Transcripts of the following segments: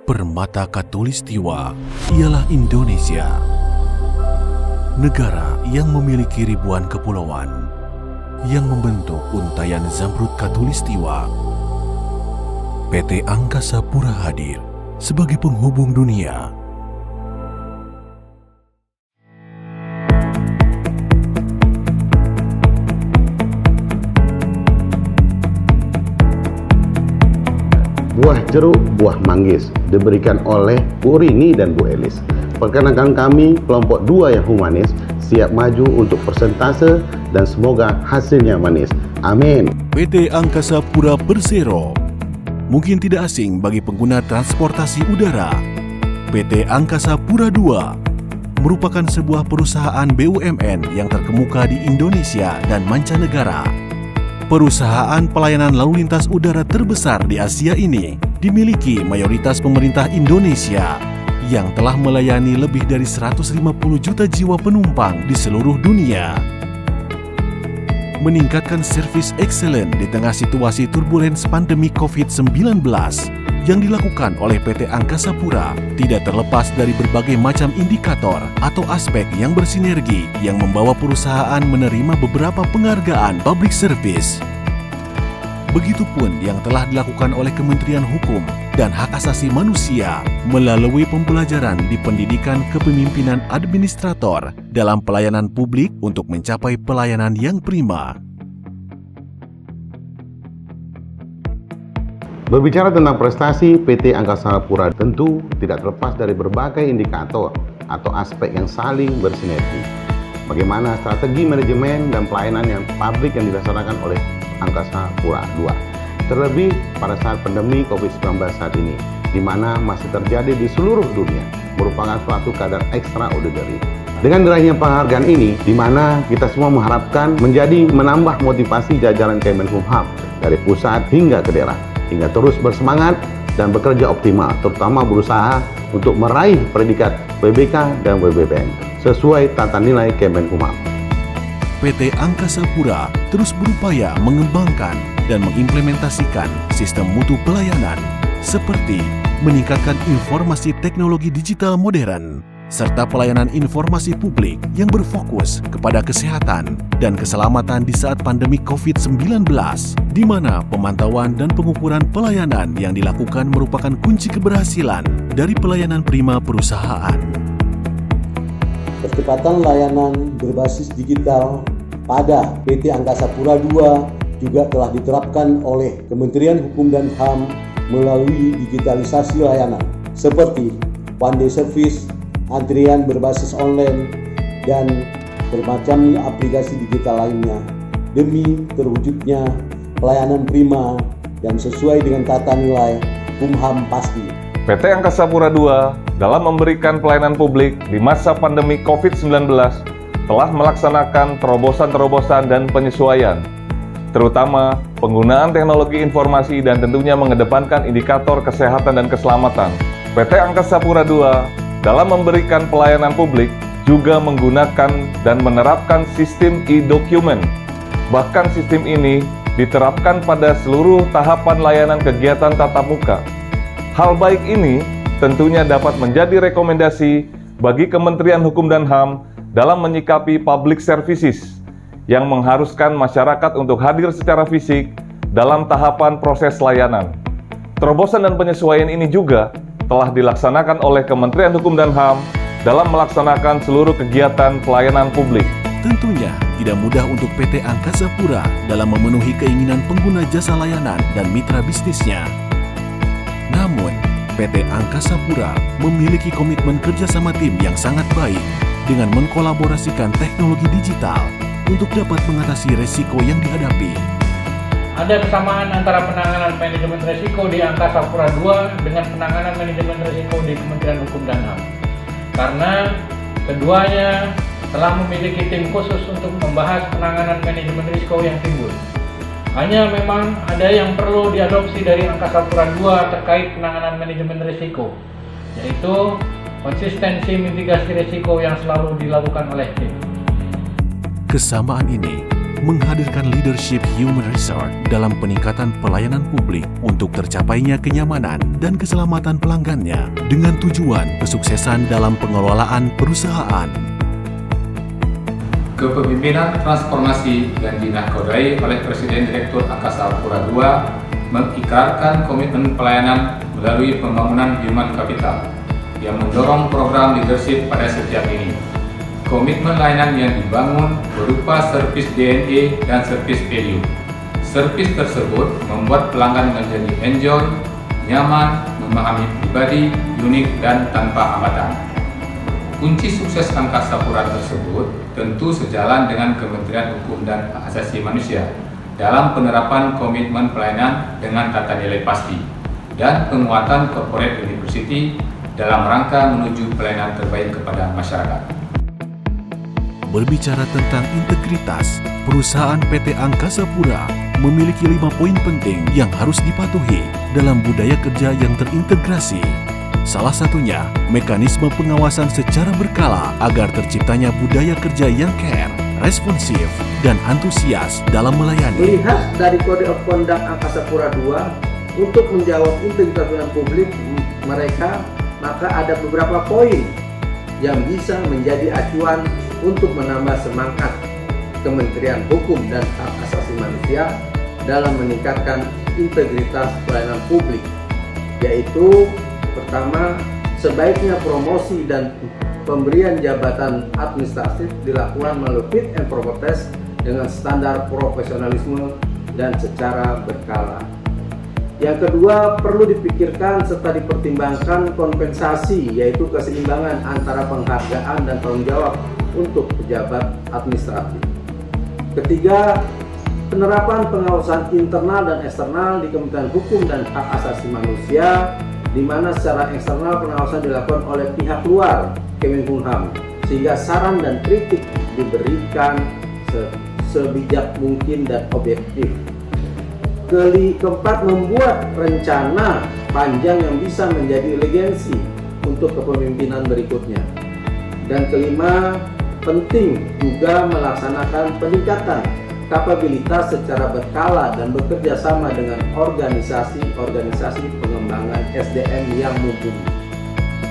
Permata Khatulistiwa ialah Indonesia, negara yang memiliki ribuan kepulauan yang membentuk untayan Zamrud Khatulistiwa. PT Angkasa Pura hadir sebagai penghubung dunia. Buah jeruk, buah manggis diberikan oleh Bu Rini dan Bu Elis. Perkenalkan kami kelompok 2 yang humanis siap maju untuk persentase dan semoga hasilnya manis. Amin. PT Angkasa Pura Persero mungkin tidak asing bagi pengguna transportasi udara. PT Angkasa Pura II merupakan sebuah perusahaan BUMN yang terkemuka di Indonesia dan mancanegara. Perusahaan pelayanan lalu lintas udara terbesar di Asia ini dimiliki mayoritas pemerintah Indonesia yang telah melayani lebih dari 150 juta jiwa penumpang di seluruh dunia. Meningkatkan servis excellent di tengah situasi turbulens pandemi COVID-19 yang dilakukan oleh PT Angkasa Pura tidak terlepas dari berbagai macam indikator atau aspek yang bersinergi yang membawa perusahaan menerima beberapa penghargaan public service. Begitupun yang telah dilakukan oleh Kementerian Hukum dan Hak Asasi Manusia melalui pembelajaran di pendidikan kepemimpinan administrator dalam pelayanan publik untuk mencapai pelayanan yang prima. Berbicara tentang prestasi PT Angkasa Pura tentu tidak terlepas dari berbagai indikator atau aspek yang saling bersinergi. Bagaimana strategi manajemen dan pelayanan yang publik yang dilaksanakan oleh Angkasa Pura II. Terlebih pada saat pandemi COVID-19 saat ini, di mana masih terjadi di seluruh dunia, merupakan suatu keadaan extraordinary. Dengan diraihnya penghargaan ini, di mana kita semua mengharapkan menambah motivasi jajaran Kemenkumham dari pusat hingga ke daerah, hingga terus bersemangat dan bekerja optimal, terutama berusaha untuk meraih predikat WBK dan WBBM sesuai tata nilai Kemenkumham. PT Angkasa Pura terus berupaya mengembangkan dan mengimplementasikan sistem mutu pelayanan seperti meningkatkan informasi teknologi digital modern serta pelayanan informasi publik yang berfokus kepada kesehatan dan keselamatan di saat pandemi COVID-19, di mana pemantauan dan pengukuran pelayanan yang dilakukan merupakan kunci keberhasilan dari pelayanan prima perusahaan. Percepatan layanan berbasis digital pada PT Angkasa Pura II juga telah diterapkan oleh Kementerian Hukum dan HAM melalui digitalisasi layanan seperti one day service, antrian berbasis online, dan bermacam aplikasi digital lainnya demi terwujudnya pelayanan prima dan sesuai dengan tata nilai Kumham pasti. PT Angkasa Pura II dalam memberikan pelayanan publik di masa pandemi COVID-19 telah melaksanakan terobosan-terobosan dan penyesuaian, terutama penggunaan teknologi informasi dan tentunya mengedepankan indikator kesehatan dan keselamatan. PT Angkasa Pura II dalam memberikan pelayanan publik juga menggunakan dan menerapkan sistem e-dokumen. Bahkan sistem ini diterapkan pada seluruh tahapan layanan kegiatan tatap muka. Hal baik ini tentunya dapat menjadi rekomendasi bagi Kementerian Hukum dan HAM dalam menyikapi public services yang mengharuskan masyarakat untuk hadir secara fisik dalam tahapan proses layanan. Terobosan dan penyesuaian ini juga telah dilaksanakan oleh Kementerian Hukum dan HAM dalam melaksanakan seluruh kegiatan pelayanan publik. Tentunya tidak mudah untuk PT Angkasa Pura dalam memenuhi keinginan pengguna jasa layanan dan mitra bisnisnya. Namun, PT Angkasa Pura memiliki komitmen kerjasama tim yang sangat baik dengan mengkolaborasikan teknologi digital untuk dapat mengatasi resiko yang dihadapi. Ada kesamaan antara penanganan manajemen risiko di Angkasa Pura II dengan penanganan manajemen risiko di Kementerian Hukum dan HAM. Karena keduanya telah memiliki tim khusus untuk membahas penanganan manajemen risiko yang timbul. Hanya memang ada yang perlu diadopsi dari Angkasa Pura II terkait penanganan manajemen risiko, yaitu konsistensi mitigasi risiko yang selalu dilakukan oleh tim. Kesamaan ini menghadirkan leadership human resource dalam peningkatan pelayanan publik untuk tercapainya kenyamanan dan keselamatan pelanggannya dengan tujuan kesuksesan dalam pengelolaan perusahaan. Kepemimpinan transformasi yang dinakodai oleh Presiden Direktur Angkasa Pura II mengikrarkan komitmen pelayanan melalui pembangunan human capital yang mendorong program leadership pada setiap ini. Komitmen layanan yang dibangun berupa servis DNA dan servis value. Servis tersebut membuat pelanggan menjadi enjoy, nyaman, memahami pribadi, unik, dan tanpa hambatan. Kunci sukses Angkasa Pura tersebut tentu sejalan dengan Kementerian Hukum dan Hak Asasi Manusia dalam penerapan komitmen pelayanan dengan tata nilai pasti dan penguatan corporate university dalam rangka menuju pelayanan terbaik kepada masyarakat. Berbicara tentang integritas, perusahaan PT Angkasa Pura memiliki 5 poin penting yang harus dipatuhi dalam budaya kerja yang terintegrasi. Salah satunya, mekanisme pengawasan secara berkala agar terciptanya budaya kerja yang care, responsif, dan antusias dalam melayani. Melihat dari Kode of Conduct Angkasa Pura II untuk menjawab integritas pelayanan publik mereka, maka ada beberapa poin yang bisa menjadi acuan untuk menambah semangat Kementerian Hukum dan Hak Asasi Manusia dalam meningkatkan integritas pelayanan publik, yaitu pertama, sebaiknya promosi dan pemberian jabatan administratif dilakukan melalui fit and proper test dengan standar profesionalisme dan secara berkala. Yang kedua, perlu dipikirkan serta dipertimbangkan kompensasi, yaitu keseimbangan antara penghargaan dan tanggung jawab untuk pejabat administratif. Ketiga, penerapan pengawasan internal dan eksternal di Kementerian Hukum dan Hak Asasi Manusia, di mana secara eksternal pengawasan dilakukan oleh pihak luar Kemenkumham, sehingga saran dan kritik diberikan sebijak mungkin dan objektif. Keempat, membuat rencana panjang yang bisa menjadi legacy untuk kepemimpinan berikutnya. Dan kelima, penting juga melaksanakan peningkatan kapabilitas secara berkala dan bekerja sama dengan organisasi-organisasi pengembangan SDM yang mumpuni.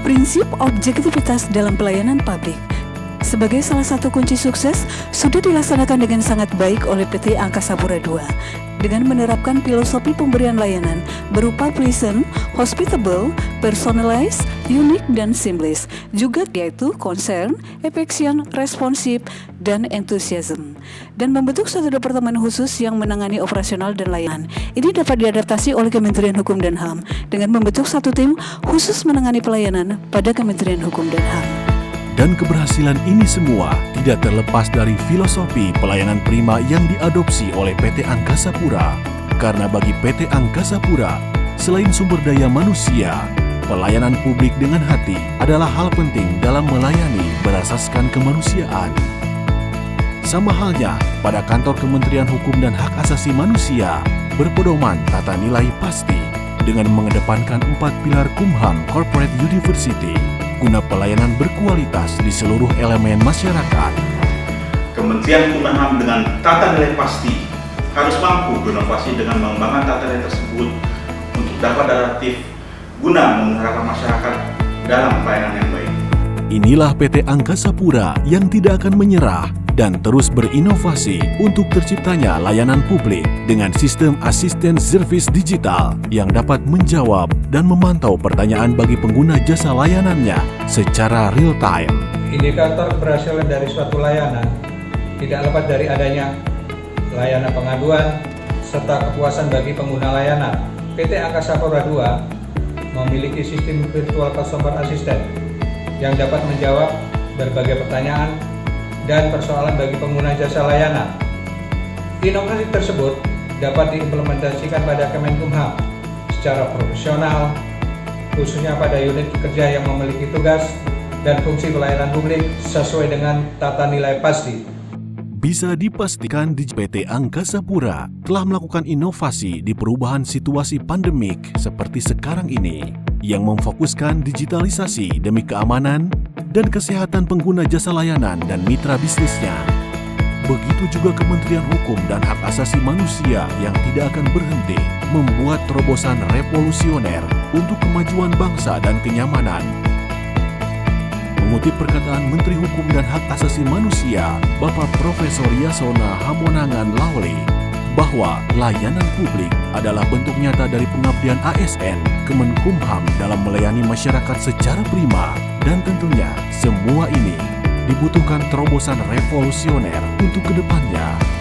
Prinsip objektivitas dalam pelayanan publik sebagai salah satu kunci sukses sudah dilaksanakan dengan sangat baik oleh PT Angkasa Pura II dengan menerapkan filosofi pemberian layanan berupa pleasant, hospitable, personalized, unique, dan seamless, juga yaitu concern, affection, responsive, dan enthusiasm, dan membentuk satu departemen khusus yang menangani operasional dan layanan. Ini dapat diadaptasi oleh Kementerian Hukum dan HAM dengan membentuk satu tim khusus menangani pelayanan pada Kementerian Hukum dan HAM. Dan keberhasilan ini semua tidak terlepas dari filosofi pelayanan prima yang diadopsi oleh PT Angkasa Pura. Karena bagi PT Angkasa Pura, selain sumber daya manusia, pelayanan publik dengan hati adalah hal penting dalam melayani berasaskan kemanusiaan. Sama halnya pada kantor Kementerian Hukum dan Hak Asasi Manusia berpedoman tata nilai pasti dengan mengedepankan 4 pilar Kumham Corporate University guna pelayanan berkualitas di seluruh elemen masyarakat. Kementerian Hukum dan HAM dengan tata nilai pasti harus mampu berinovasi dengan mengembangkan tata nilai tersebut untuk dapat adaptif guna mengharapkan masyarakat dalam pelayanan yang baik. Inilah PT Angkasa Pura yang tidak akan menyerah dan terus berinovasi untuk terciptanya layanan publik dengan sistem asisten servis digital yang dapat menjawab dan memantau pertanyaan bagi pengguna jasa layanannya secara real time. Indikator keberhasilan dari suatu layanan tidak lepas dari adanya layanan pengaduan serta kepuasan bagi pengguna layanan. PT Angkasa Pura II memiliki sistem virtual customer assistant yang dapat menjawab berbagai pertanyaan dan persoalan bagi pengguna jasa layanan. Inovasi tersebut dapat diimplementasikan pada Kemenkumham secara profesional, khususnya pada unit kerja yang memiliki tugas dan fungsi pelayanan publik sesuai dengan tata nilai pasti. Bisa dipastikan di PT Angkasa Pura telah melakukan inovasi di perubahan situasi pandemik seperti sekarang ini yang memfokuskan digitalisasi demi keamanan dan kesehatan pengguna jasa layanan dan mitra bisnisnya. Begitu juga Kementerian Hukum dan Hak Asasi Manusia yang tidak akan berhenti membuat terobosan revolusioner untuk kemajuan bangsa dan kenyamanan. Mengutip perkataan Menteri Hukum dan Hak Asasi Manusia, Bapak Profesor Yasona Hamonangan Laole, bahwa layanan publik adalah bentuk nyata dari pengabdian ASN Kemenkumham dalam melayani masyarakat secara prima, dan tentunya semua ini dibutuhkan terobosan revolusioner untuk kedepannya.